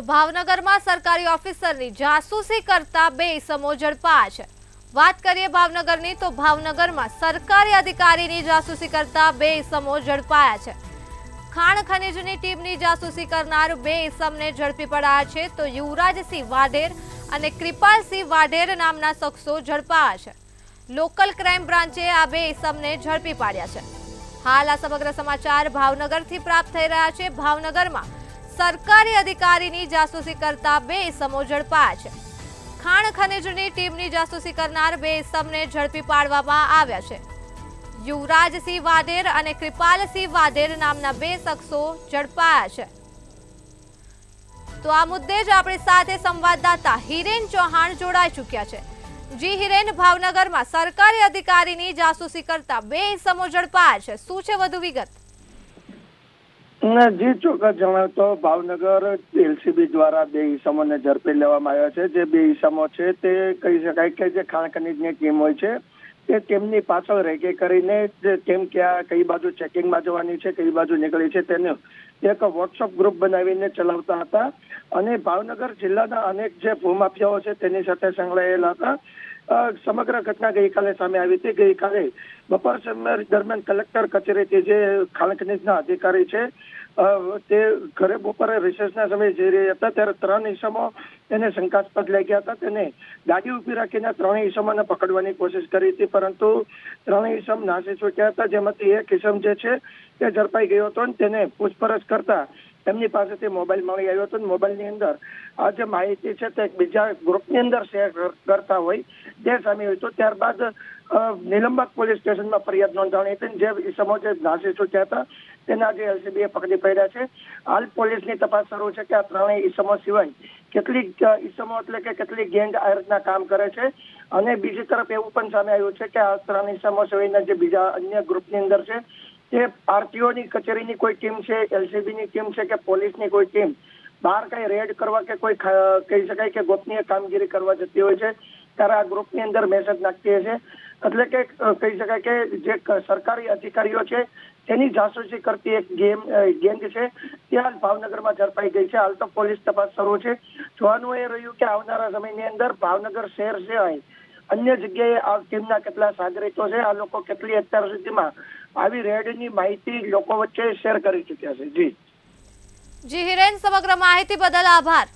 ભાવનગરમાં સરકારી ઓફિસરની જાસૂસી કરતા બે ઇસમો ઝડપાયા છે। વાત કરીએ ભાવનગરની તો ભાવનગરમાં સરકારી અધિકારીની જાસૂસી કરતા બે ઇસમો ઝડપાયા છે। ખાણ ખનીજની ટીમની જાસૂસી કરનાર બે ઇસમને ઝડપી પડાયા છે તો યુવરાજસિંહ વાઢેર અને કૃપાલસિંહ વાઢેર નામના શખ્સો ઝડપાયા છે। લોકલ ક્રાઇમ બ્રાન્ચે આ બે ઇસમને ઝડપી પાડ્યા છે। હાલ આ સમગ્ર સમાચાર ભાવનગરથી પ્રાપ્ત થઈ રહ્યા છે। ભાવનગરમાં સરકારી અધિકારીની જાસૂસી કરતા બે ઇસમો ઝડપાયા છે। ખાણ ખનીજની ટીમની જાસૂસી કરનાર બે ઇસમને ઝડપી પાડવામાં આવ્યા છે। યુવરાજસિંહ વાઢેર અને કૃપાલસિંહ વાઢેર નામના બે શખ્સો ઝડપાયા છે। તો આ મુદ્દે જ આપણી સાથે સંવાદદાતા હિરેન ચૌહાણ જોડાઈ ચૂક્યા છે। જી હિરેન, ભાવનગરમાં સરકારી અધિકારીની જાસૂસી કરતા બે ઇસમો ઝડપાયા છે, શું છે વધુ વિગત? જી ચોક્કસ જણાવ તો ભાવનગર એલસીબી દ્વારા બે ઇસમોને ઝડપી લેવામાં આવ્યા છે। જે બે ઇસમો છે તે કહી શકાય કે જે ખાણ ખનીજની ટીમ હોય છે તે તેમની પાછળ રેકી કરીને કેમ ક્યાં કઈ બાજુ ચેકિંગમાં જવાની છે, કઈ બાજુ નીકળી છે તેનું એક વોટ્સઅપ ગ્રુપ બનાવીને ચલાવતા હતા અને ભાવનગર જિલ્લાના અનેક જે ભૂમાફિયાઓ છે તેની સાથે સંકળાયેલા હતા। સમગ્ર ઘટના ગઈકાલે સામે આવી હતી। ગઈકાલે બપોર સમય દરમિયાન કલેક્ટર કચેરીથી જે ખાણ ખનીજના અધિકારી છે તે ઘરે બપોરે રિસેસના સમયે જઈ રહ્યા હતા ત્યારે ત્રણ ઇસમો તેને શંકાસ્પદ લાગ્યા હતા। તેને ગાડી ઉભી રાખીને ત્રણેય ઇસમોને પકડવાની કોશિશ કરી હતી પરંતુ ત્રણેય ઇસમ નાસી છૂટ્યા હતા, જેમાંથી એક ઇસમ જે છે તે ઝડપાઈ ગયો હતો અને તેને પૂછપરછ કરતા એમની પાસેથી મોબાઈલ મળી આવ્યો હતો। મોબાઈલની અંદર આ જે માહિતી છે તે બીજા ગ્રુપની અંદર શેર કરતા હોય તે સામે હોય તો ત્યારબાદ નિલંબક પોલીસ સ્ટેશનમાં ફરિયાદ નોંધાણી હતી। જે ઇસમો જે નાસી છૂટ્યા હતા તેના જે એલસીબીએ પકડી પડ્યા છે। હાલ પોલીસની તપાસ શરૂ છે કે આ ત્રણેય ઇસમો સિવાય કેટલીક ઇસમો એટલે કે કેટલીક ગેંગ આ રીતના કામ કરે છે અને બીજી તરફ એવું પણ સામે આવ્યું છે કે આ ત્રણ ઇસમો સિવાયના જે બીજા અન્ય ગ્રુપની અંદર છે તે આરટીઓની કચેરીની કોઈ ટીમ છે, એલસીબીની ટીમ છે કે પોલીસની કોઈ ટીમ બહાર કઈ રેડ કરવા કે કોઈ કહી શકાય કે ગોપનીય કામગીરી કરવા જતી હોય છે ત્યારે આ ગ્રુપની અંદર મેસેજ નાખતી હોય છે। એટલે કે કહી શકાય કે જે સરકારી અધિકારીઓ છે તેની જાસૂસી કરતી એક ગેંગ છે તે હાલ ભાવનગરમાં ઝડપાઈ ગઈ છે। હાલ તો પોલીસ તપાસ શરૂ છે। જોવાનું એ રહ્યું કે આવનારા સમયની અંદર ભાવનગર શહેર સિવાય અન્ય જગ્યાએ આ ટીમના કેટલા સાગરીતો છે, આ લોકો કેટલી અત્યાર સુધીમાં આવી રેડની માહિતી લોકો વચ્ચે શેર કરી ચુક્યા છે। જી હિરેન, સમગ્ર માહિતી બદલ આભાર।